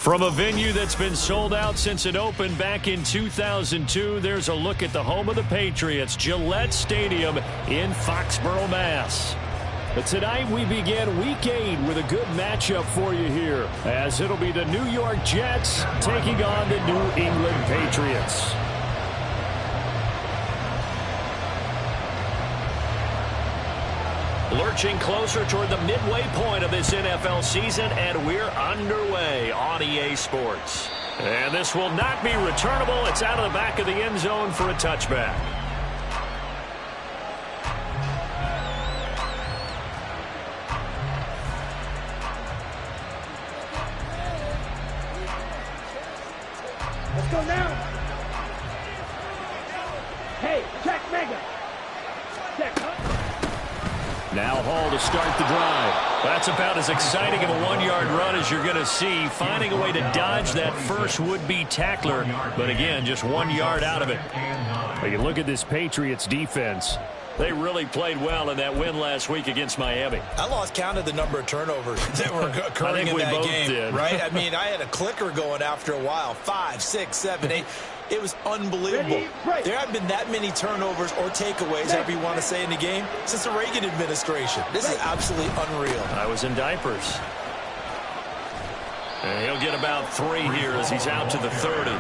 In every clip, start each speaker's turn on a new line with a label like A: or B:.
A: From a venue that's been sold out since it opened back in 2002, there's a look at the home of the Patriots, Gillette Stadium in Foxborough, Mass. But tonight we begin Week 8 with a good matchup for you here, as it'll be the New York Jets taking on the New England Patriots. Lurching closer toward the midway point of this NFL season, and we're underway on EA Sports. And this will not be returnable. It's out of the back of the end zone for a touchback.
B: Let's go now. Hey, check Mega. Check, huh?
A: Now Hall to start the drive. That's about as exciting of a one-yard run as you're going to see, finding a way to dodge that first would-be tackler. But again, just 1 yard out of it. But you look at this Patriots defense. They really played well in that win last week against Miami.
C: I lost count of the number of turnovers that were occurring in that game. Right? I mean, I had a clicker going after a while. 5, 6, 7, 8. It was unbelievable. There haven't been that many turnovers or takeaways, however you want to say, in the game since the Reagan administration. This is absolutely unreal.
A: I was in diapers. And he'll get about 3 here as he's out to the 30.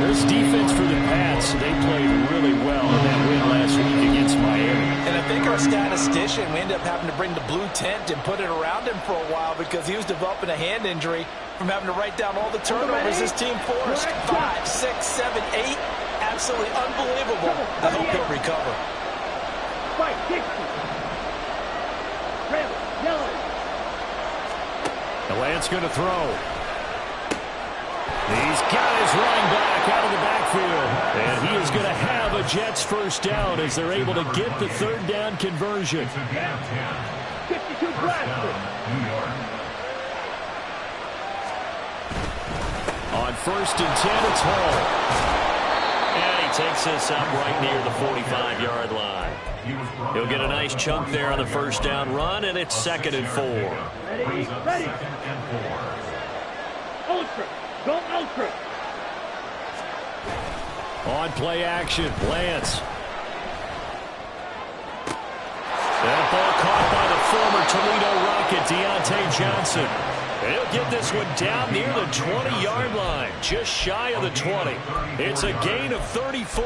A: This defense for the Pats, they played really well in that win last week against Miami.
C: And I think our statistician, we ended up having to bring the blue tent and put it around him for a while because he was developing a hand injury from having to write down all the turnovers this team forced. 5, 6, 7, 8. Absolutely unbelievable. I hope he'll recover.
B: Fight, 60. Travis, yellow.
A: The Lance going to throw. He's got his running back out of the backfield. And he is going to have a Jets first down as they're able to get the third down conversion.
B: 52 Bradford.
A: On 1st and 10, it's Hall. And he takes this up right near the 45-yard line. He'll get a nice chunk there on the first down run, and it's 2nd and 4.
B: Ready, ready. Ultra, go ultra.
A: On play action, Lance. That ball caught by the former Toledo Rocket, Deontay Johnson. He'll get this one down near the 20-yard line, just shy of the 20. It's a gain of 34.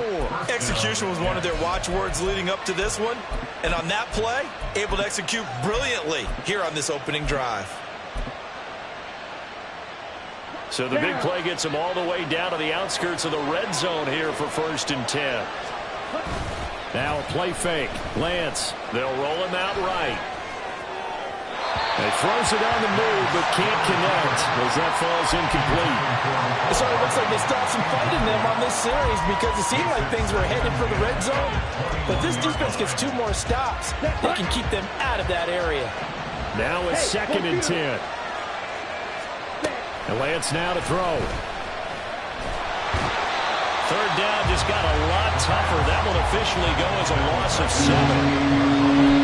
C: Execution was one of their watchwords leading up to this one. And on that play, able to execute brilliantly here on this opening drive.
A: So the big play gets them all the way down to the outskirts of the red zone here for 1st and 10. Now a play fake. Lance, they'll roll him out right. He throws it on the move, but can't connect as that falls incomplete.
C: It sort of looks like they still have some fight in them on this series because it seemed like things were headed for the red zone. But this defense gets 2 more stops. They can keep them out of that area.
A: Now it's 2nd and 10. And Lance now to throw. 3rd down just got a lot tougher. That will officially go as a loss of 7.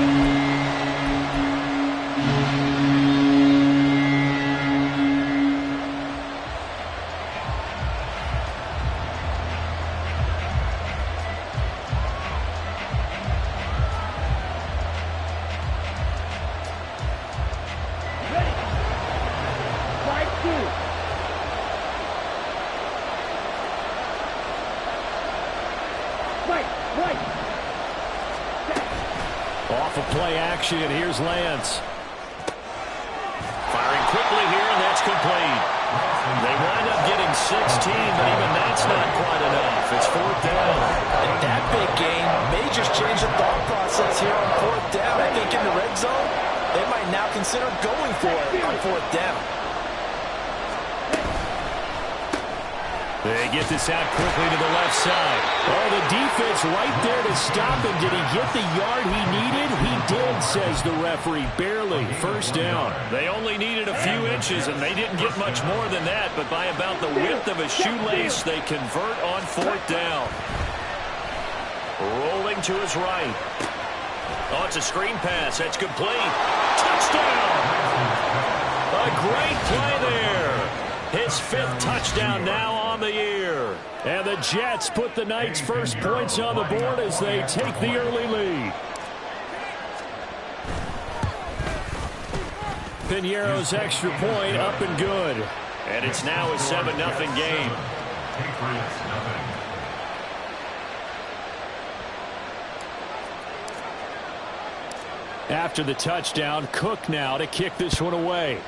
A: And here's Lance. Firing quickly here, and that's complete. They wind up getting 16, but even that's not quite enough. It's 4th down.
C: And that big gain may just change the thought process here on 4th down. I think in the red zone, they might now consider going for it on 4th down.
A: They get this out quickly to the left side. Oh, the defense right there to stop him. Did he get the yard he needed? He did, says the referee. Barely. 1st down. They only needed a few inches, and they didn't get much more than that. But by about the width of a shoelace, they convert on 4th down. Rolling to his right. Oh, it's a screen pass. That's complete. Touchdown! A great play there. His 5th touchdown now on the year. And the Jets put the Knights' first points on the board as they take the early lead. Piñeiro's extra point up and good. And it's now a 7-0 game. After the touchdown, Cook now to kick this one away.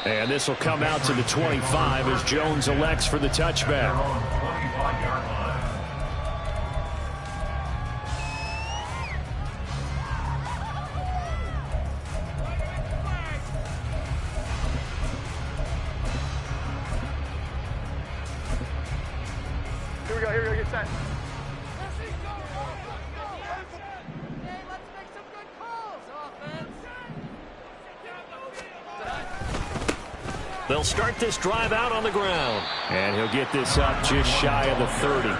A: And this will come out to the 25 as Jones elects for the touchback.
B: Here we go, get set.
A: They'll start this drive out on the ground. And he'll get this up just shy of the 30.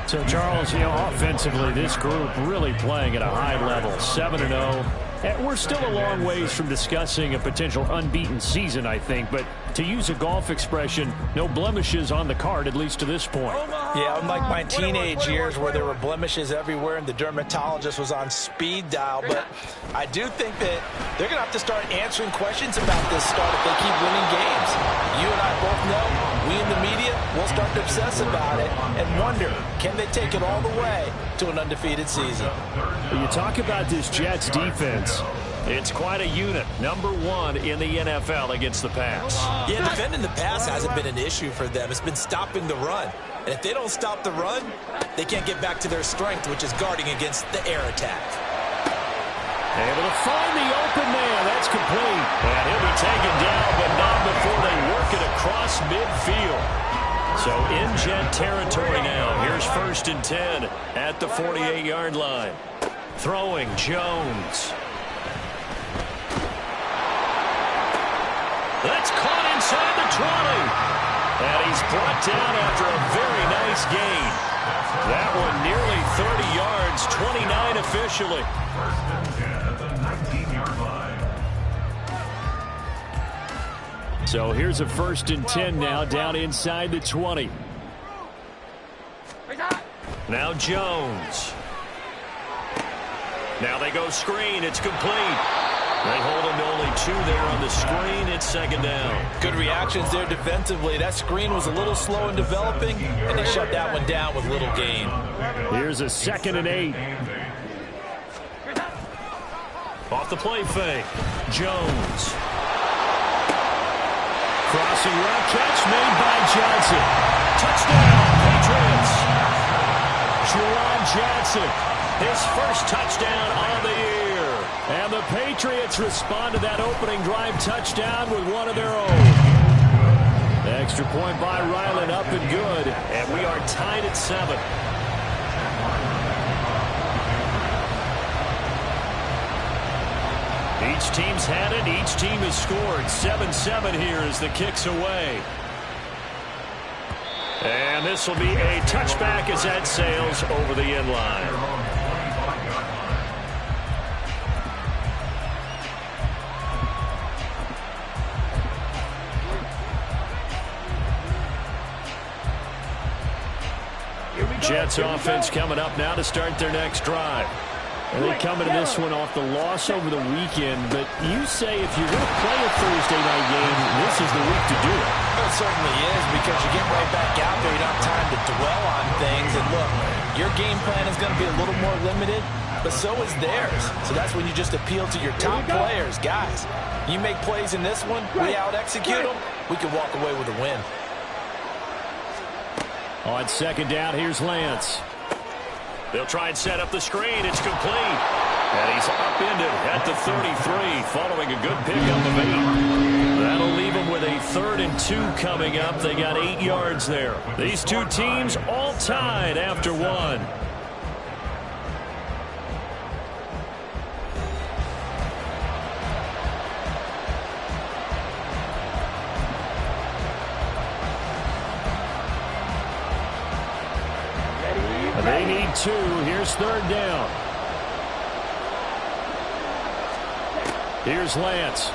A: So, Charles, offensively, this group really playing at a high level, 7-0. And we're still a long ways from discussing a potential unbeaten season, I think. But to use a golf expression, no blemishes on the card, at least to this point.
C: Yeah, unlike my teenage years where there were blemishes everywhere and the dermatologist was on speed dial. But I do think that they're going to have to start answering questions about this start if they keep winning games. You and I both know, we in the media will start to obsess about it and wonder, can they take it all the way to an undefeated season?
A: When you talk about this Jets defense, it's quite a unit. #1 in the NFL against the pass.
C: Yeah, defending the pass hasn't been an issue for them. It's been stopping the run. And if they don't stop the run, they can't get back to their strength, which is guarding against the air attack.
A: Able to find the open man. That's complete. And he'll be taken down, but not before they work it across midfield. So in Jet territory now. Here's 1st and 10 at the 48-yard line. Throwing Jones. That's caught inside the 20. And he's brought down after a very nice gain. That one nearly 30 yards, 29 officially. So here's a 1st and 10 now down inside the 20. Now Jones. Now they go screen. It's complete. They hold him to only 2 there on the screen. It's 2nd down.
C: Good reactions there defensively. That screen was a little slow in developing, and they shut that one down with little gain.
A: Here's a 2nd and 8. Off the play fake. Jones. Crossing route catch made by Johnson. Touchdown, Patriots. Jerron Johnson, his first touchdown on the year. And the Patriots respond to that opening drive touchdown with one of their own. Extra point by Ryland, up and good. And we are tied at 7. Each team's had it. Each team has scored. 7-7 here as the kick's away. And this will be a touchback as that sails over the end line. Jets offense coming up now to start their next drive. And they come into this one off the loss over the weekend, but you say if you're going to play a Thursday night game, this is the week to do it.
C: It certainly is, because you get right back out there. You don't have time to dwell on things. And look, your game plan is going to be a little more limited, but so is theirs. So that's when you just appeal to your top players. Guys, you make plays in this one, we out-execute them, we can walk away with a win.
A: On 2nd down, here's Lance. They'll try and set up the screen. It's complete. And he's upended at the 33 following a good pickup of 8. That'll leave them with a 3rd and 2 coming up. They got 8 yards there. These two teams all tied after 1. They need 2. Here's 3rd down. Here's Lance.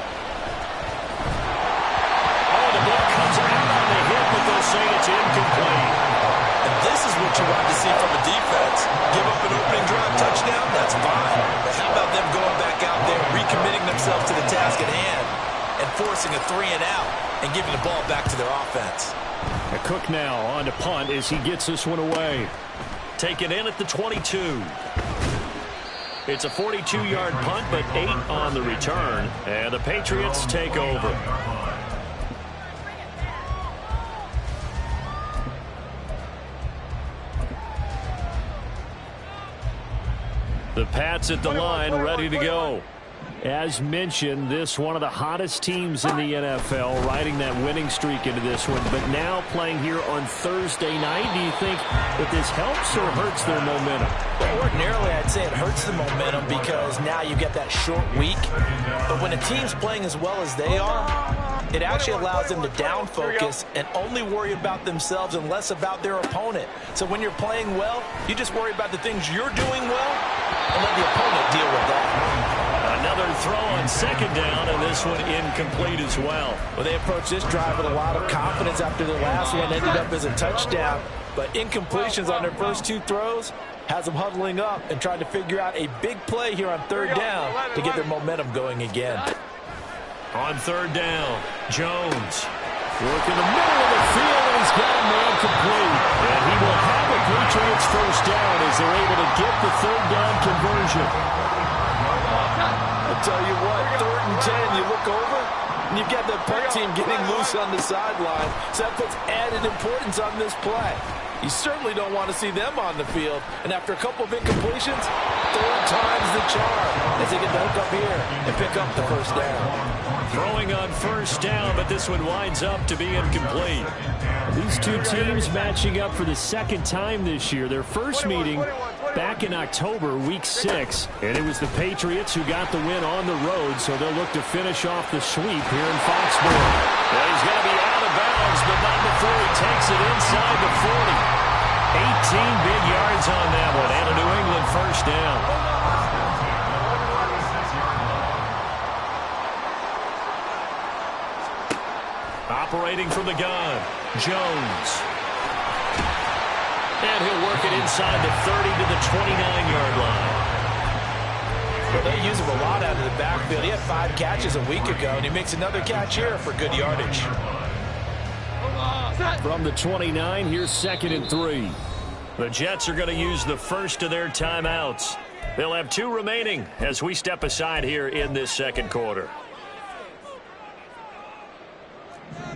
A: Oh, the ball comes out on the hit, but they'll say it's incomplete.
C: And this is what you want to see from a defense. Give up an opening drive touchdown, that's fine. But how about them going back out there, recommitting themselves to the task at hand, and forcing a 3-and-out, and giving the ball back to their offense.
A: Cook now on to punt as he gets this one away. Taken in at the 22. It's a 42-yard punt, but 8 on the return, and the Patriots take over. The Pats at the line, ready to go. As mentioned, this one of the hottest teams in the NFL, riding that winning streak into this one, but now playing here on Thursday night. Do you think that this helps or hurts their momentum?
C: Well, ordinarily, I'd say it hurts the momentum because now you get that short week. But when a team's playing as well as they are, it actually allows them to down focus and only worry about themselves and less about their opponent. So when you're playing well, you just worry about the things you're doing well and let the opponent deal with that.
A: Another throw on second down, and this one incomplete as well.
C: Well, they approached this drive with a lot of confidence after their last one ended up as a touchdown. But incompletions on their first 2 throws has them huddling up and trying to figure out a big play here on third down to get their momentum going again.
A: On third down, Jones. Work in the middle of the field, and he's got a man complete. And he will have a Patriots first down as they're able to get the third down conversion.
C: I'll tell you what, 3rd and 10, you look over, and you've got the punt team getting loose on the sideline. So that puts added importance on this play. You certainly don't want to see them on the field. And after a couple of incompletions, 3rd time's the charm as they get the hook up here and pick up the first down.
A: Throwing on first down, but this one winds up to be incomplete. These two teams matching up for the 2nd time this year. Their first meeting back in October, week 6, and it was the Patriots who got the win on the road, so they'll look to finish off the sweep here in Foxborough. Well, he's going to be out of bounds, but not before he takes it inside the 40. 18 big yards on that one, and a New England first down. Operating from the gun, Jones. And he'll work it inside the 30 to the 29-yard line.
C: Well, they use him a lot out of the backfield. He had 5 catches a week ago, and he makes another catch here for good yardage.
A: From the 29, here's 2nd and 3. The Jets are going to use the first of their timeouts. They'll have 2 remaining as we step aside here in this 2nd quarter.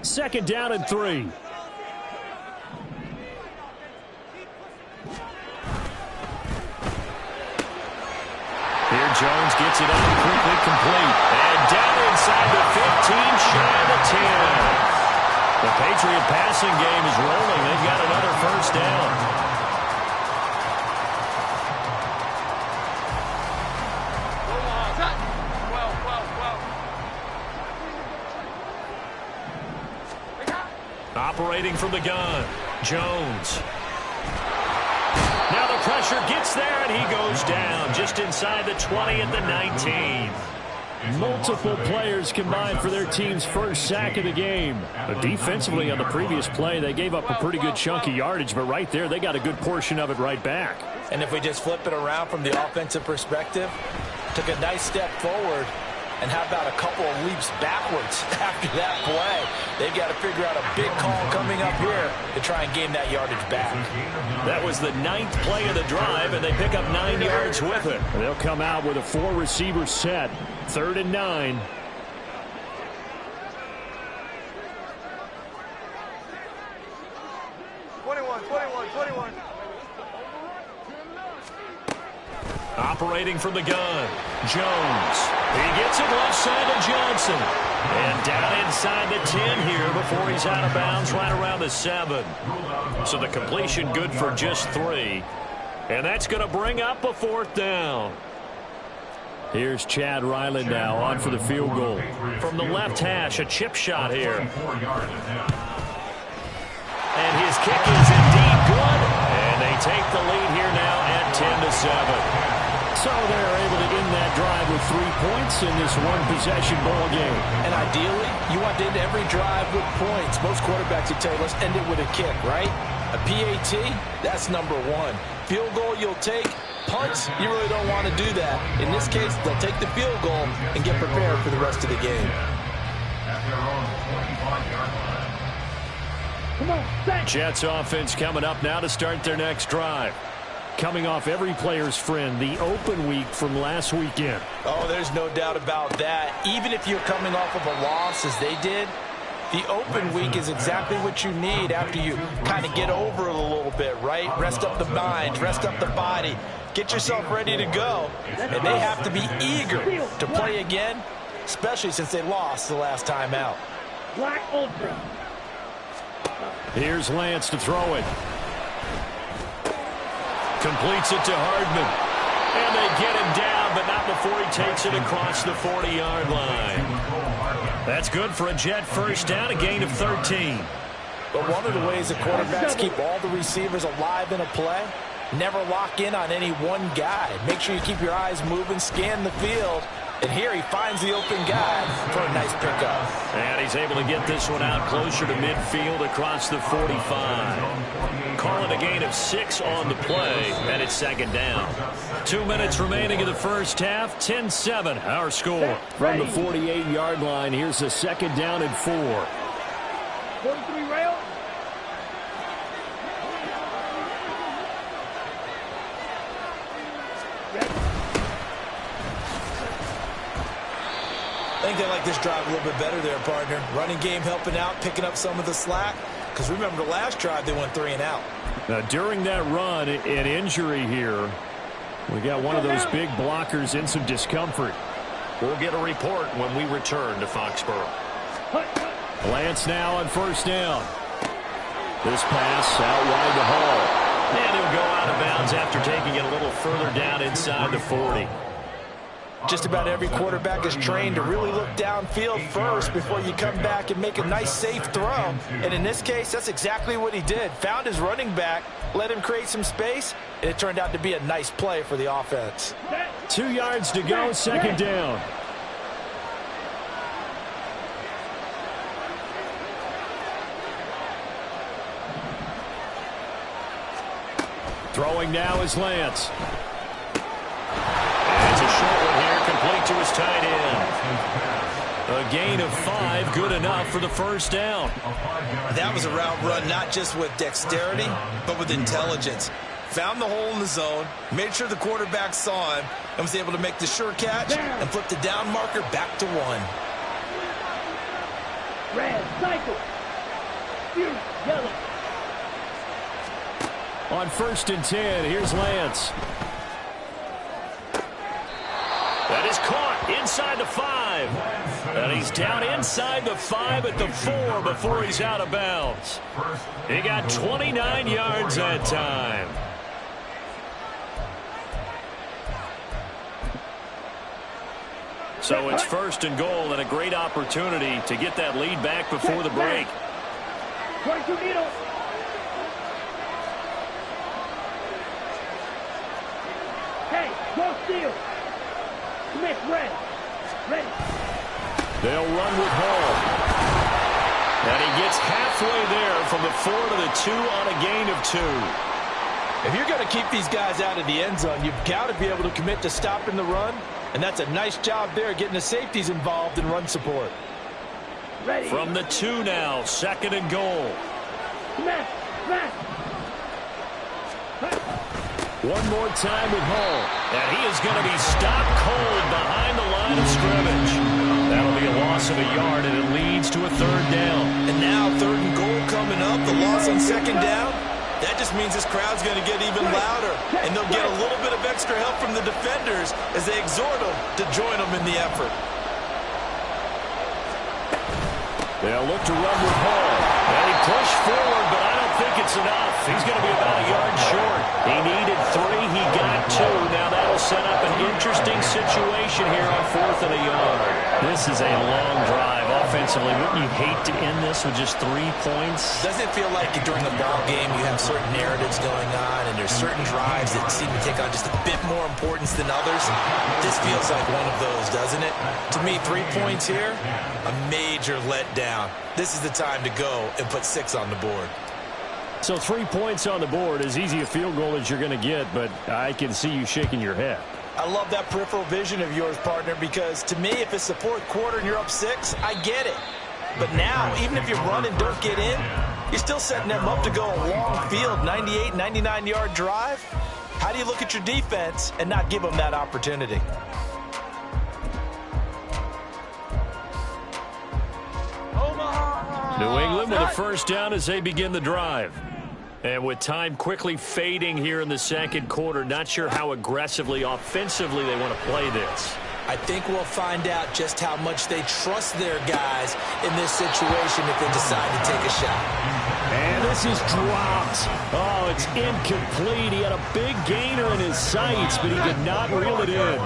A: 2nd down and 3. Here Jones gets it out quickly, complete. And down inside the 15, shy of the 10. The Patriot passing game is rolling. They've got another first down. Operating from the gun, Jones. Now the pressure gets there, and he goes down just inside the 20 at the 19. Multiple players combined for their team's first sack of the game. But defensively on the previous play, they gave up a pretty good chunk of yardage, but right there, they got a good portion of it right back.
C: And if we just flip it around from the offensive perspective, took a nice step forward, and how about a couple of leaps backwards after that play? They've got to figure out a big call coming up here to try and gain that yardage back.
A: That was the 9th play of the drive, and they pick up 9 yards with it. They'll come out with a 4-receiver set. 3rd and 9. Operating from the gun, Jones. He gets it left side to Johnson. And down inside the 10 here before he's out of bounds right around the 7. So the completion good for just 3. And that's going to bring up a 4th down. Here's Chad Ryland now on for the field goal. From the left hash, a chip shot here. And his kick is indeed good. And they take the lead here now at 10-7. So they're able to end that drive with 3 points in this one-possession ball game.
C: And ideally, you want to end every drive with points. Most quarterbacks would tell you, let's end it with a kick, right? A PAT, that's number one. Field goal you'll take. Punts, you really don't want to do that. In this case, they'll take the field goal and get prepared for the rest of the game.
A: Jets offense coming up now to start their next drive. Coming off every player's friend, the open week from last weekend.
C: Oh, there's no doubt about that. Even if you're coming off of a loss as they did, the open week is exactly what you need after you kind of get over it a little bit, right? Rest up the mind, rest up the body, get yourself ready to go. And they have to be eager to play again, especially since they lost the last time out.
B: Black Ultra.
A: Here's Lance to throw it. Completes it to Hardman. And they get him down, but not before he takes it across the 40-yard line. That's good for a Jet first down, a gain of 13.
C: But one of the ways the quarterbacks keep all the receivers alive in a play, never lock in on any one guy. Make sure you keep your eyes moving, scan the field. And here he finds the open guy for a nice pickup.
A: And he's able to get this one out closer to midfield across the 45. Call it a gain of 6 on the play, and it's second down. 2 minutes remaining in the first half, 10-7 our score. From the 48-yard line, here's a second down and 4.
B: 43 rail.
C: I think they like this drive a little bit better there, partner. Running game helping out, picking up some of the slack. Because remember, the last drive, they went 3 and out.
A: Now, during that run, an injury here. We got one of those big blockers in some discomfort. We'll get a report when we return to Foxborough. Lance now on first down. This pass out wide to Hall. And he'll go out of bounds after taking it a little further down inside the 40.
C: Just about every quarterback is trained to really look downfield first before you come back and make a nice, safe throw. And in this case, that's exactly what he did. Found his running back, let him create some space, and it turned out to be a nice play for the offense.
A: 2 yards to go, second down. Throwing now is Lance. It's a short one here, complete to his tight end. A gain of 5, good enough for the first down.
C: That was a route run not just with dexterity, but with intelligence. Found the hole in the zone, made sure the quarterback saw him, and was able to make the sure catch and flip the down marker back to 1.
B: Red, cycle. Yellow.
A: On 1st and 10, here's Lance. That is caught inside the 5. And he's down inside the 5 at the 4 before he's out of bounds. He got 29 yards that time. So it's 1st and goal, and a great opportunity to get that lead back before the break.
B: 22 needle. Hey, go steal. Smith, red. Ready.
A: They'll run with Hall. And he gets halfway there from the 4 to the 2 on a gain of 2.
C: If you're going to keep these guys out of the end zone, you've got to be able to commit to stopping the run. And that's a nice job there, getting the safeties involved in run support.
B: Ready.
A: From the 2 now, 2nd and goal.
B: Smash. Smash.
A: One more time with Hall. And he is going to be stopped cold behind the line of scrimmage. That'll be a loss of a yard, and it leads to a 3rd down.
C: And now 3rd and goal coming up. The loss on 2nd down. That just means this crowd's going to get even louder. And they'll get a little bit of extra help from the defenders as they exhort them to join them in the effort.
A: They'll look to run with Hall. And he pushed forward, but I don't think it's enough. He's going to be about a yard short. He needed 3. He got 2. Now that'll set up an interesting situation here on 4th and a yard. This is a long drive offensively. Wouldn't you hate to end this with just 3 points?
C: Doesn't it feel like during the ball game you have certain narratives going on and there's certain drives that seem to take on just a bit more importance than others? This feels like one of those, doesn't it? To me, 3 points here, a major letdown. This is the time to go and put 6 on the board.
A: So 3 points on the board, as easy a field goal as you're going to get, but I can see you shaking your head.
C: I love that peripheral vision of yours, partner, because to me, if it's the 4th quarter and you're up 6, I get it. But now, even if you run and don't get in, you're still setting them up to go a long field, 98, 99-yard drive. How do you look at your defense and not give them that opportunity?
A: New England with a first down as they begin the drive. And with time quickly fading here in the second quarter, not sure how aggressively, offensively they want to play this.
C: I think we'll find out just how much they trust their guys in this situation if they decide to take a shot.
A: And this is dropped. Oh, it's incomplete. He had a big gainer in his sights, but he did not reel it in.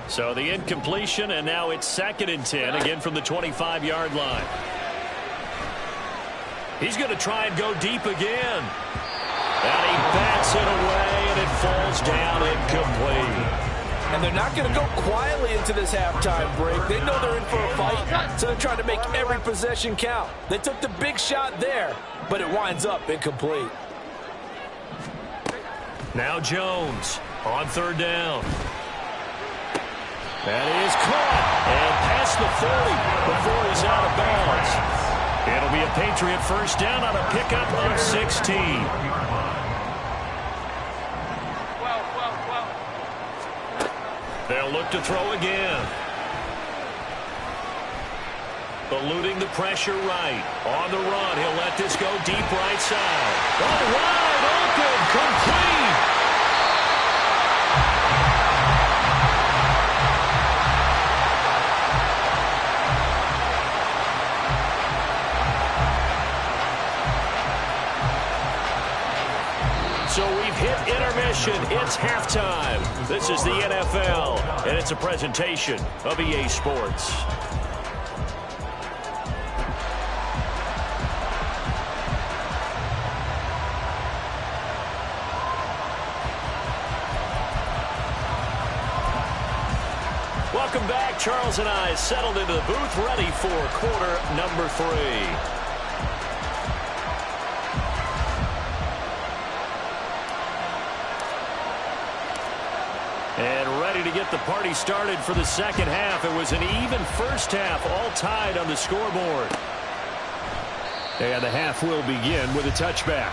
A: So the incompletion, and now it's 2nd and 10, again from the 25-yard line. He's going to try and go deep again. And he bats it away, and it falls down incomplete.
C: And they're not going to go quietly into this halftime break. They know they're in for a fight, so they're trying to make every possession count. They took the big shot there, but it winds up incomplete.
A: Now Jones on 3rd down. That is caught and past the 40 before he's out of bounds. It'll be a Patriot first down on a pickup of 16. They'll look to throw again. Eluding the pressure right. On the run, he'll let this go deep right side. Oh, wide open, complete. So we've hit intermission. It's halftime. This is the NFL, and it's a presentation of EA Sports. Welcome back. Charles and I settled into the booth, ready for quarter number 3. And ready to get the party started for the second half. It was an even first half, all tied on the scoreboard. And the half will begin with a touchback.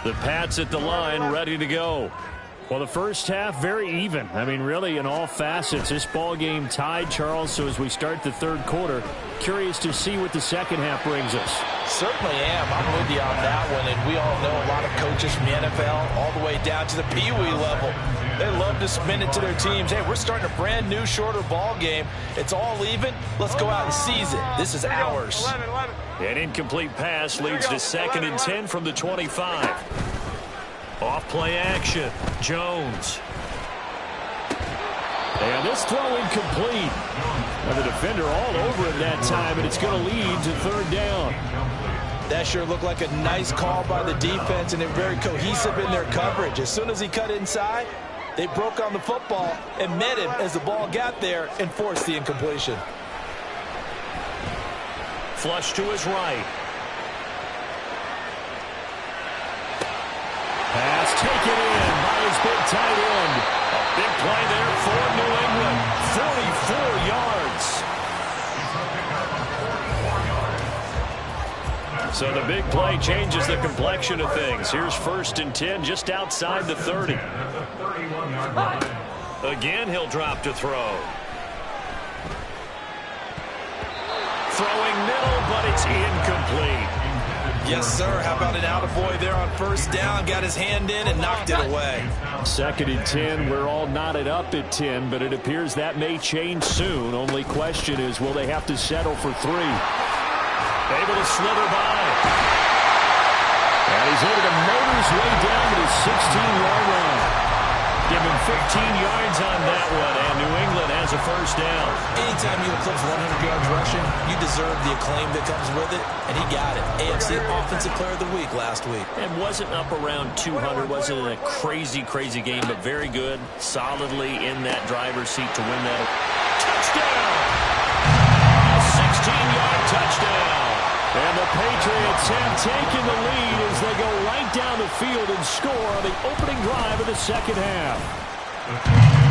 A: The Pats at the line, ready to go. Well, the first half, very even. I mean, really, in all facets, this ball game tied, Charles. So as we start the third quarter, curious to see what the second half brings us.
C: Certainly am. I'm with you on that one. And we all know a lot of coaches from the NFL all the way down to the Pee Wee level. They love to spin it to their teams. Hey, we're starting a brand new, shorter ball game. It's all even. Let's go out and seize it. This is ours.
A: An incomplete pass leads to 2nd and 10 from the 25. Off play action. Jones. And this throw incomplete. And the defender all over it that time, and it's going to lead to 3rd down.
C: That sure looked like a nice call by the defense, and they're very cohesive in their coverage. As soon as he cut inside, they broke on the football and met him as the ball got there and forced the incompletion.
A: Flush to his right. Pass taken in by his big tight end. A big play there for New England. 44 yards. So the big play changes the complexion of things. Here's 1st and 10 just outside the 30. Again, he'll drop to throw. Throwing middle, but it's incomplete.
C: Yes, sir. How about an attaboy there on first down? Got his hand in and knocked it away.
A: 2nd and 10. We're all knotted up at 10, but it appears that may change soon. Only question is, will they have to settle for 3? Able to slither by. And he's able to motor his way down to the 16-yard line. Give him 15 yards on that one, and New England has a first down.
C: Anytime you eclipse 100 yards rushing, you deserve the acclaim that comes with it, and he got it. AFC Offensive Player of the Week last week.
A: And wasn't up around 200, wasn't a crazy game, but very good, solidly in that driver's seat to win that. Touchdown! A 16-yard touchdown. And the Patriots have taken the lead as they go right down the field and score on the opening drive of the second half.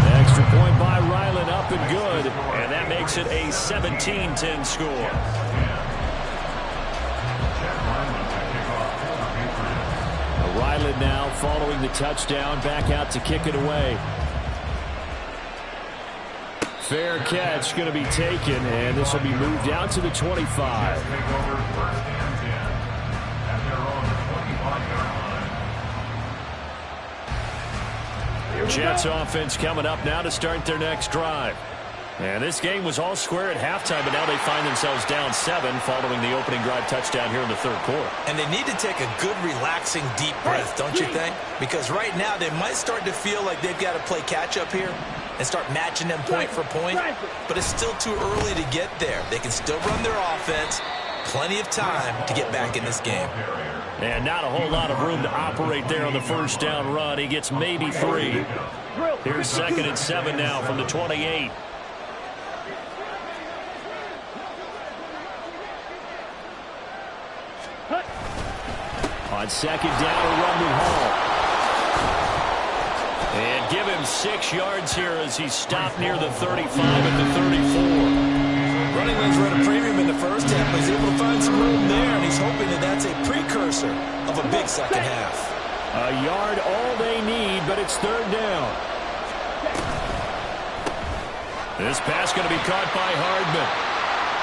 A: The extra point by Ryland up and good, and that makes it a 17-10 score. Ryland now following the touchdown, back out to kick it away. Fair catch going to be taken, and this will be moved out to the 25. Jets offense coming up now to start their next drive. And this game was all square at halftime, but now they find themselves down 7 following the opening drive touchdown here in the third quarter.
C: And they need to take a good, relaxing, deep breath, don't you think? Because right now they might start to feel like they've got to play catch-up here and start matching them point for point. But it's still too early to get there. They can still run their offense. Plenty of time to get back in this game.
A: And not a whole lot of room to operate there on the first down run. He gets maybe 3. Here's 2nd and 7 now from the 28. On 2nd down, a run with Hall. And give him 6 yards here as he stopped near the 35 at the 34.
C: Running lanes were at a premium in the first half, but he's able to find some room there, and he's hoping that that's a precursor of a big second half.
A: A yard all they need, but it's 3rd down. This pass going to be caught by Hardman.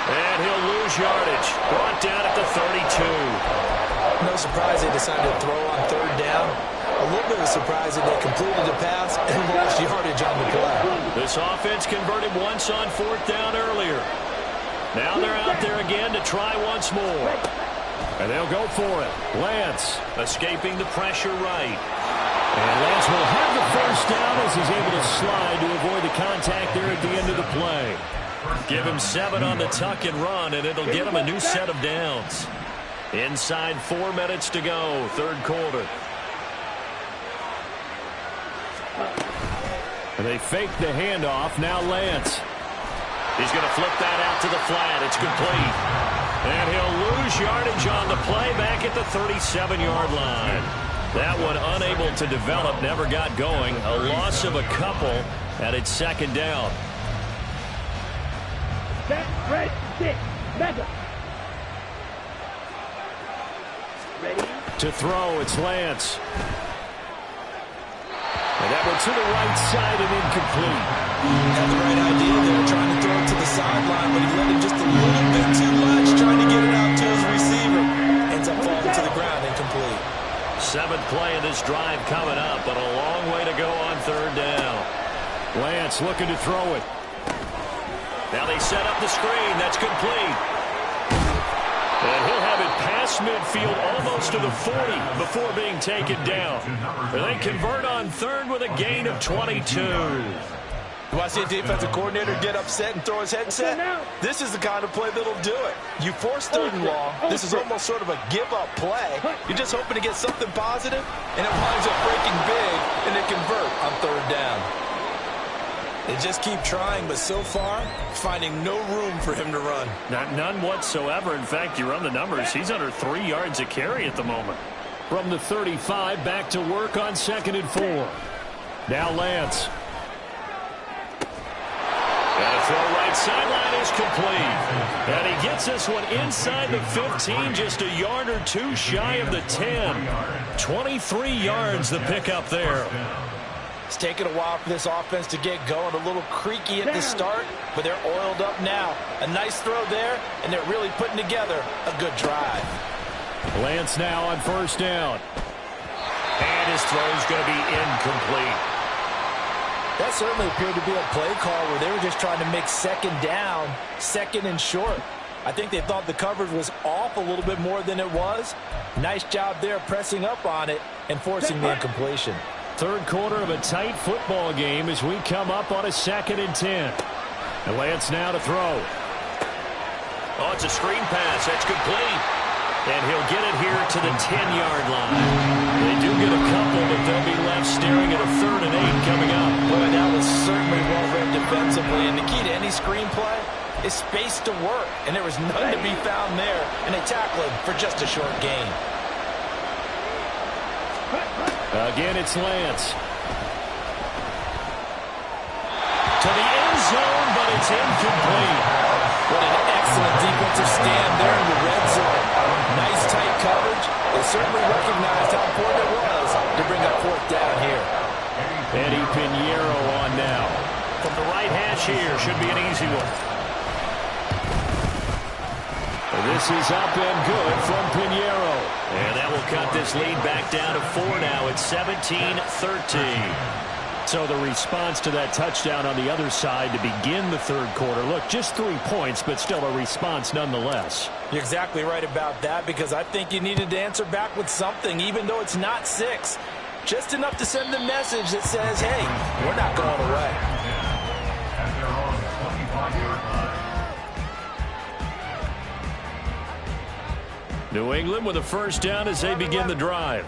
A: And he'll lose yardage. Brought down at the 32.
C: No surprise they decided to throw on 3rd down. A little bit of a surprise that they completed the pass and lost yardage on the play.
A: This offense converted once on 4th down earlier. Now they're out there again to try once more. And they'll go for it. Lance escaping the pressure right. And Lance will have the first down as he's able to slide to avoid the contact there at the end of the play. Give him 7 on the tuck and run, and it'll get him a new set of downs. Inside 4 minutes to go, 3rd quarter. And they fake the handoff. Now Lance. He's going to flip that out to the flat. It's complete. And he'll lose yardage on the play back at the 37-yard line. That one unable to develop, never got going. A loss of a couple, and it's 2nd down.
B: Set, red, stick, mega. Ready?
A: To throw, it's Lance. And that one to the right side and incomplete.
C: Had the right idea there, trying to throw it to the sideline, but he let him just a little bit too much, trying to get it out to his receiver. Ends up falling to the ground, incomplete.
A: 7th play of this drive coming up, but a long way to go on 3rd down. Lance looking to throw it. Now they set up the screen. That's complete. And he'll have it past midfield almost to the 40 before being taken down. And they convert on 3rd with a gain of 22.
C: Do I see a defensive coordinator get upset and throw his headset? This is the kind of play that'll do it. You force 3rd and long. This is almost sort of a give-up play. You're just hoping to get something positive, and it winds up breaking big, and they convert on 3rd down. They just keep trying, but so far, finding no room for him to run.
A: None whatsoever. In fact, you run the numbers. He's under 3 yards a carry at the moment. From the 35, back to work on 2nd and 4. Now Lance. And a throw right sideline is complete. And he gets this one inside the 15, just a yard or 2 shy of the 10. 23 yards the pickup there.
C: It's taken a while for this offense to get going. A little creaky at the start, but they're oiled up now. A nice throw there, and they're really putting together a good drive.
A: Lance now on first down. And his throw's going to be incomplete.
C: That certainly appeared to be a play call where they were just trying to make second down, second and short. I think they thought the coverage was off a little bit more than it was. Nice job there pressing up on it and forcing the incompletion.
A: Third quarter of a tight football game as we come up on a 2nd and 10. And Lance now to throw. Oh, it's a screen pass. That's complete. And he'll get it here to the 10-yard line. They do get a couple, but they'll be left staring at a 3rd and 8 coming up.
C: Boy, that was certainly well read defensively. And the key to any screenplay is space to work. And there was none to be found there. And they tackle him for just a short gain.
A: Again, it's Lance. To the end zone, but it's incomplete.
C: What an excellent defensive stand there in the red zone. Nice tight coverage. They certainly recognized how important it was to bring up 4th down here.
A: Eddie Pinheiro on now. From the right hash here, should be an easy one. This is up and good from Pinheiro. And that will cut this lead back down to 4 now. It's 17-13. So the response to that touchdown on the other side to begin the third quarter. Look, just 3 points, but still a response nonetheless.
C: You're exactly right about that, because I think you needed to answer back with something, even though it's not 6. Just enough to send the message that says, hey, we're not going away.
A: New England with a first down as they begin the drive.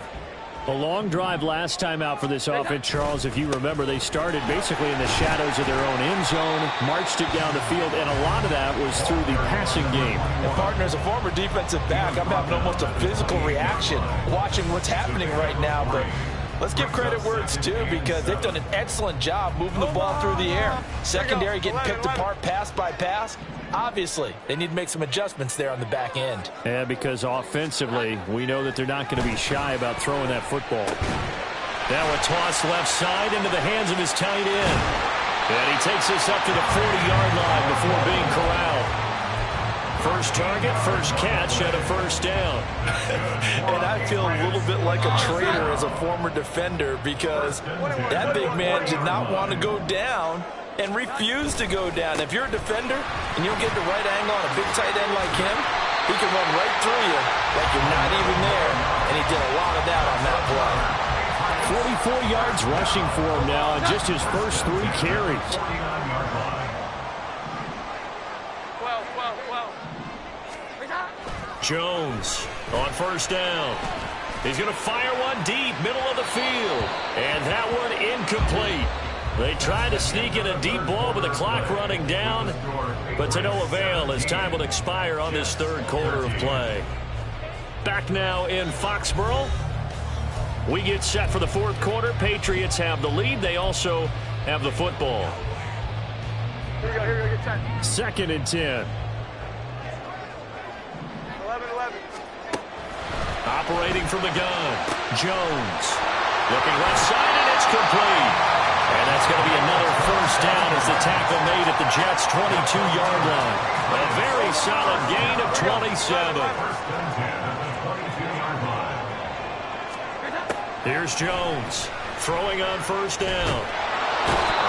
A: A long drive last time out for this offense, Charles. If you remember, they started basically in the shadows of their own end zone, marched it down the field, and a lot of that was through the passing game.
C: And partner, as a former defensive back, I'm having almost a physical reaction watching what's happening right now. But let's give credit where it's due, because they've done an excellent job moving the ball through the air. Secondary getting picked apart pass by pass. Obviously, they need to make some adjustments there on the back end.
A: Yeah, because offensively, we know that they're not going to be shy about throwing that football. Now a toss left side into the hands of his tight end. And he takes this up to the 40-yard line before being corralled. First target, first catch, and a first down.
C: And I feel a little bit like a traitor as a former defender, because that big man did not want to go down and refused to go down. If you're a defender and you don't get the right angle on a big tight end like him, he can run right through you like you're not even there, and he did a lot of that on that play.
A: 44 yards rushing for him now on just his first 3 carries. Jones on first down. He's going to fire one deep, middle of the field. And that one incomplete. They tried to sneak in a deep ball with the clock running down, but to no avail as time will expire on this third quarter of play. Back now in Foxborough. We get set for the fourth quarter. Patriots have the lead. They also have the football.
B: Here we go, get 10.
A: 2nd and 10.
B: 11.
A: Operating from the gun, Jones. Looking left side, and it's complete. And that's going to be another first down as the tackle made at the Jets' 22-yard line. A very solid gain of 27. Here's Jones throwing on first down.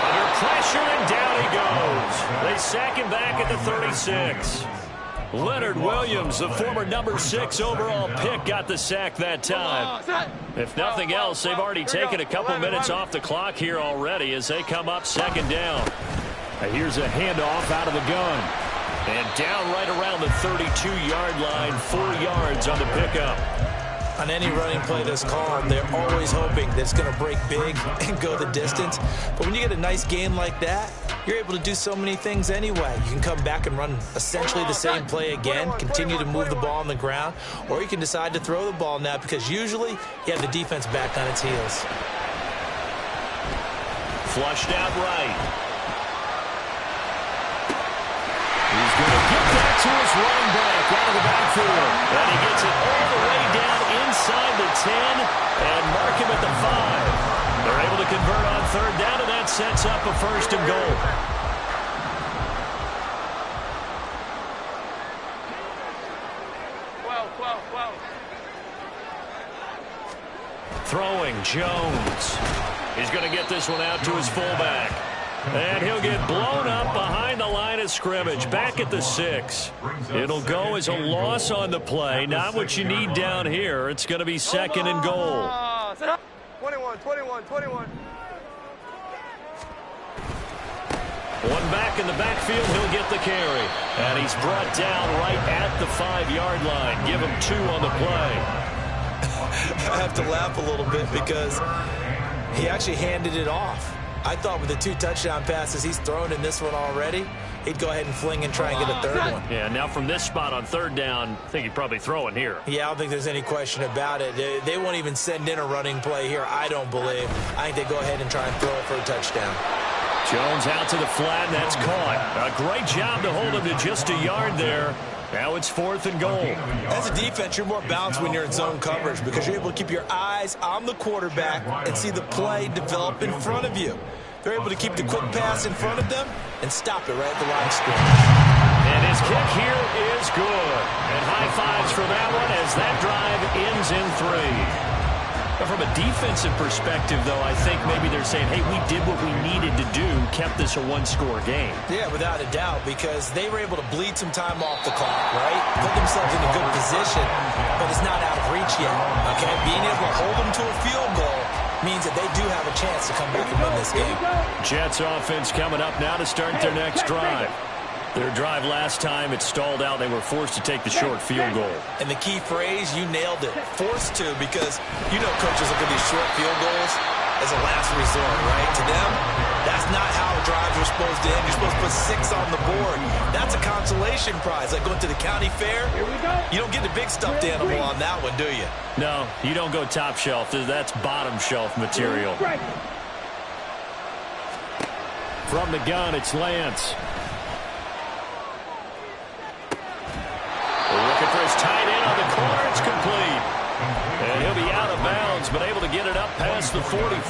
A: Under pressure, and down he goes. They sack him back at the 36. Leonard Williams, the former number 6 overall pick, got the sack that time. If nothing else, they've already taken a couple minutes off the clock here already as they come up 2nd down. Here's a handoff out of the gun. And down right around the 32-yard line, 4 yards on the pickup.
C: On any running play that's called, they're always hoping that it's going to break big and go the distance. But when you get a nice gain like that, you're able to do so many things anyway. You can come back and run essentially the same play again, continue to move the ball on the ground, or you can decide to throw the ball now, because usually you have the defense back on its heels.
A: Flushed out right. He's going to get that to his running back out of the backfield. And he gets it all the way down inside the 10 and mark him at the 5. They're able to convert on third down, and that sets up a 1st and goal. Throwing, Jones. He's going to get this one out to his fullback. And he'll get blown up behind the line of scrimmage, back at the 6. It'll go as a loss on the play. Not what you need down here. It's going to be 2nd and goal.
B: 21.
A: One back in the backfield, he'll get the carry. And he's brought down right at the 5-yard line. Give him 2 on the play.
C: I have to laugh a little bit because he actually handed it off. I thought with the 2 touchdown passes he's thrown in this one already, he'd go ahead and fling and try and get a 3rd one.
A: Yeah, now from this spot on 3rd down, I think he'd probably throw it here.
C: Yeah, I don't think there's any question about it. They won't even send in a running play here, I don't believe. I think they go ahead and try and throw it for a touchdown.
A: Jones out to the flat, and that's caught. A great job to hold him to just a yard there. Now it's 4th and goal.
C: As a defense, you're more balanced when you're in zone coverage because you're able to keep your eyes on the quarterback and see the play develop in front of you. They're able to keep the quick pass in front of them and stop it right at the line of scrimmage.
A: And his kick here is good. And high fives for that one as that drive ends in 3. But from a defensive perspective, though, I think maybe they're saying, hey, we did what we needed to do, kept this a 1-score game.
C: Yeah, without a doubt, because they were able to bleed some time off the clock, right? Put themselves in a good position, but it's not out of reach yet, okay? Being able to hold them to a field goal means that they do have a chance to come back and win this game.
A: Jets offense coming up now to start their next drive. Their drive last time, it stalled out. They were forced to take the short field goal.
C: And the key phrase, you nailed it. Forced to, because you know coaches look at these short field goals as a last resort, right? To them, that's not how drives are supposed to end. You're supposed to put 6 on the board. That's a consolation prize. Like going to the county fair, you don't get the big stuffed animal on that one, do you?
A: No, you don't go top shelf. That's bottom shelf material. From the gun, it's Lance. Looking for his tight end on the corner. It's complete. And he'll be out of bounds, but able to get it up past the 45.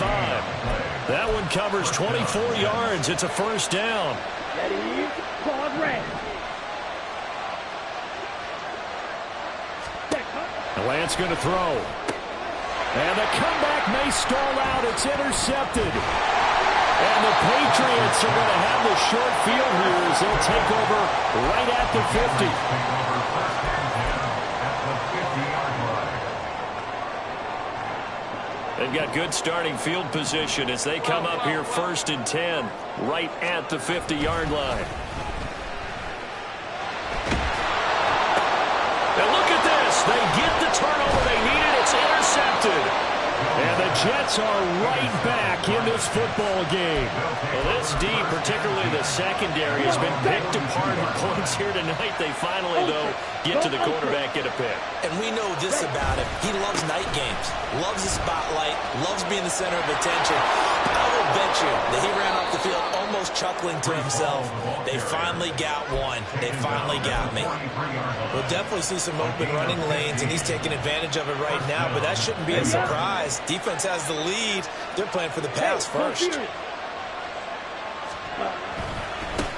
A: That one covers 24 yards. It's a 1st down.
B: Ready, pause, red.
A: Lance going to throw. And the comeback may stall out. It's intercepted. And the Patriots are going to have the short field here as they'll take over right at the 50. They've got good starting field position as they come up here 1st and 10, right at the 50-yard line. And look at this. They get the turnover they needed. It's intercepted. And the Jets are right back in this football game. Well, this D, particularly the secondary, has been picked apart with points here tonight. They finally, though, get to the quarterback, get a pick.
C: And we know this about him. He loves night games, loves the spotlight, loves being the center of attention. I will bet you that he ran off the field almost chuckling to himself. They finally got one. They finally got me. We'll definitely see some open running lanes, and he's taking advantage of it right now, but that shouldn't be a surprise. Defense has the lead. They're playing for the pass first.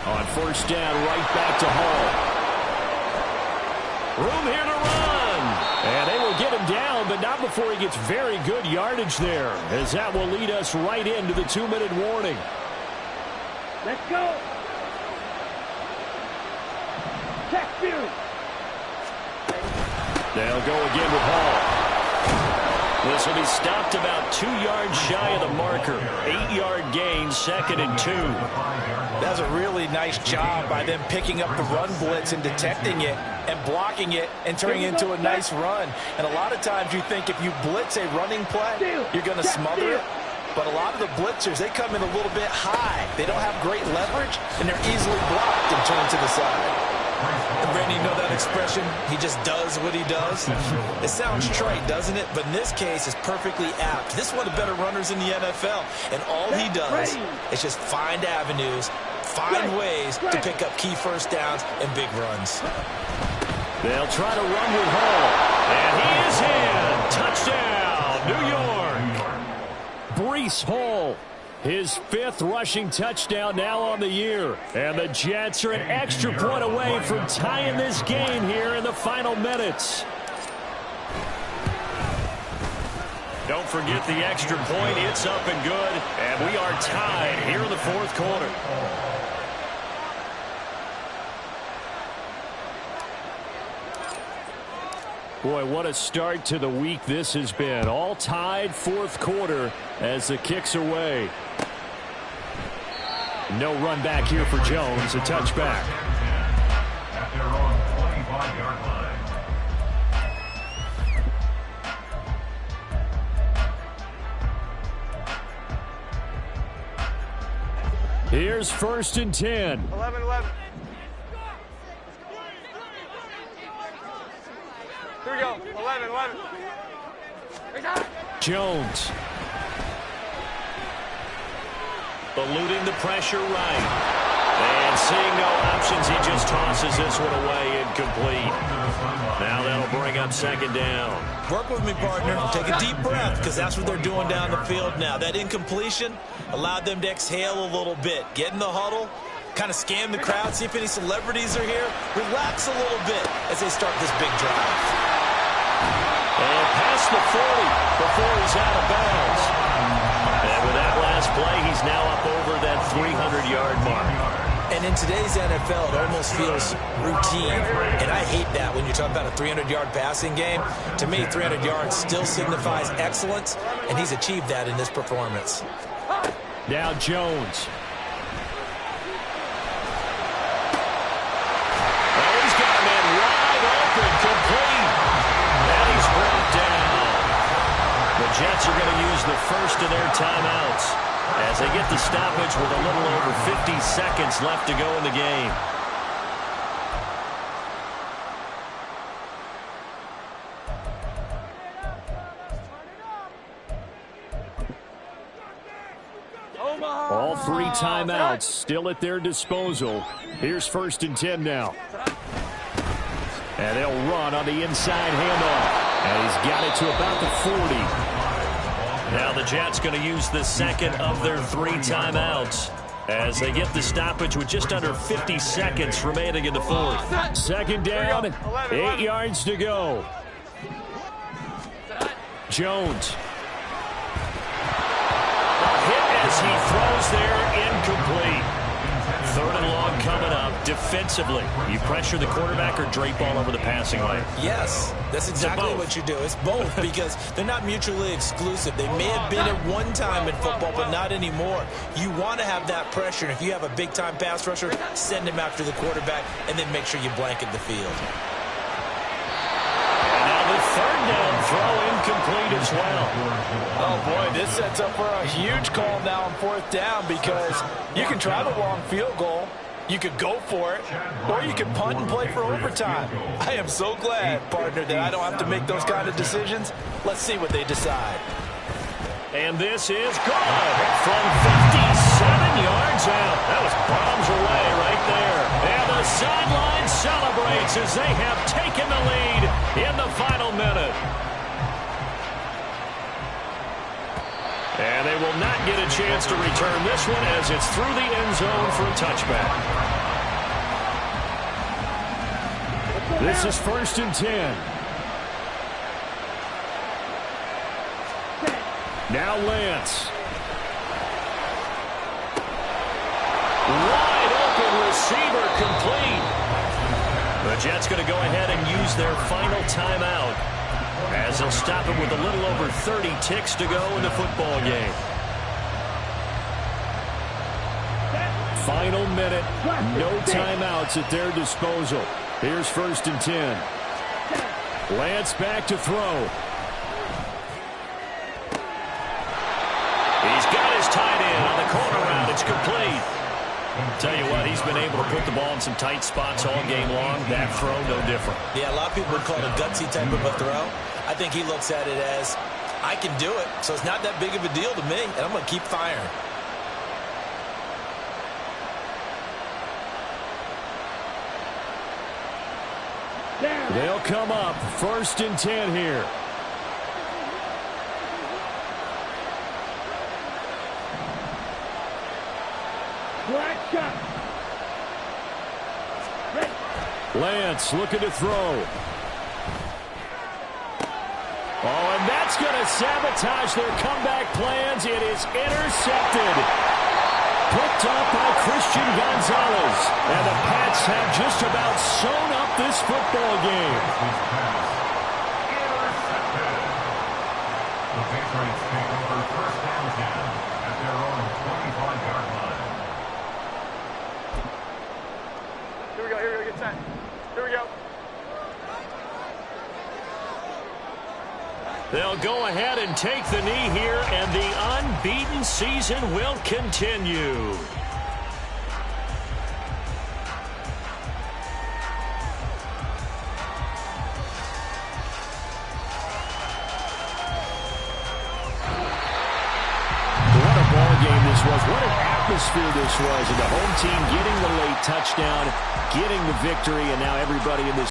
A: On 1st down, right back to Hall. Room here to run. And they will get him down, but not before he gets very good yardage there, as that will lead us right into the 2-minute warning.
B: Let's go. Check view.
A: They'll go again with Hall. This will be stopped about 2 yards shy of the marker. 8-yard gain, 2nd and 2.
C: That's a really nice job by them picking up the run blitz and detecting it and blocking it and turning it into a nice run. And a lot of times you think if you blitz a running play, you're going to smother it. But a lot of the blitzers, they come in a little bit high. They don't have great leverage, and they're easily blocked and turned to the side. And Randy, you know that expression? He just does what he does. It sounds trite, doesn't it? But in this case, it's perfectly apt. This is one of the better runners in the NFL. And all he does is just find avenues, find ways to pick up key 1st downs and big runs.
A: They'll try to run with Hall. And he is in. Touchdown, New York. Breece Hall. His 5th rushing touchdown now on the year. And the Jets are an extra point away from tying this game here in the final minutes. Don't forget the extra point. It's up and good. And we are tied here in the fourth quarter. Boy, what a start to the week this has been. All tied fourth quarter as the kick's away. No run back here for Jones. A touchback.
D: At their own 25-yard line.
A: Here's 1st and 10.
E: 11-11. Here we go. 11-11.
A: Jones. Eluding the pressure right. And seeing no options, he just tosses this one away incomplete. Now that'll bring up 2nd down.
C: Work with me, partner. Take a deep breath, because that's what they're doing down the field now. That incompletion allowed them to exhale a little bit. Get in the huddle, kind of scan the crowd, see if any celebrities are here. Relax a little bit as they start this big drive.
A: And past the 40 before he's out of bounds. And with that last play, he's now up over that 300-yard mark.
C: And in today's NFL, it almost feels routine. And I hate that when you talk about a 300-yard passing game. To me, 300 yards still signifies excellence, and he's achieved that in this performance.
A: Now Jones. Oh, he's got a man wide open, complete. And he's brought down. The Jets are going to use the first of their timeouts as they get the stoppage with a little over 50 seconds left to go in the game. All 3 timeouts still at their disposal. Here's 1st and 10 now. And they'll run on the inside handoff. And he's got it to about the 40. Now the Jets going to use the second of their 3 timeouts as they get the stoppage with just under 50 seconds remaining in the fourth. 2nd down, 8 yards to go. Jones. A hit as he throws there, incomplete. 3rd and long coming up. Defensively, you pressure the quarterback or drape all over the passing lane?
C: Yes, that's exactly what you do. It's both because they're not mutually exclusive. They may have been at one time in football, but not anymore. You want to have that pressure. And if you have a big-time pass rusher, send him after the quarterback and then make sure you blanket the field.
A: And now the 3rd down throw incomplete as well.
F: Oh, boy, this sets up for a huge call now on 4th down because you can try the long field goal. You could go for it, or you could punt and play for overtime. I am so glad, partner, that I don't have to make those kind of decisions. Let's see what they decide.
A: And this is good from 57 yards out. That was bombs away right there. And the sideline celebrates as they have taken the lead in the final minute. And they will not get a chance to return this one as it's through the end zone for a touchback. This is 1st and 10. Now Lance. Wide open receiver complete. The Jets going to go ahead and use their final timeout as they'll stop it with a little over 30 ticks to go in the football game. Final minute, no timeouts at their disposal. Here's 1st and 10. Lance back to throw. He's got his tight end on the corner route. It's complete. Tell you what, he's been able to put the ball in some tight spots all game long. That throw, no different.
C: Yeah, a lot of people would call it a gutsy type of a throw. I think he looks at it as, I can do it, so it's not that big of a deal to me, and I'm going to keep firing.
A: They'll come up 1st and 10 here. Lance looking to throw. Oh, and that's going to sabotage their comeback plans. It is intercepted. Picked up by Christian Gonzalez. And the Pats have just about sewn up this football game.
D: The Patriots take over first down again at their own 25-yard line.
E: Here we go, get set. Here we go.
A: They'll go ahead and take the knee here, and the unbeaten season will continue. What a ball game this was. What an atmosphere this was. And the home team getting the late touchdown, getting the victory, and now everybody in this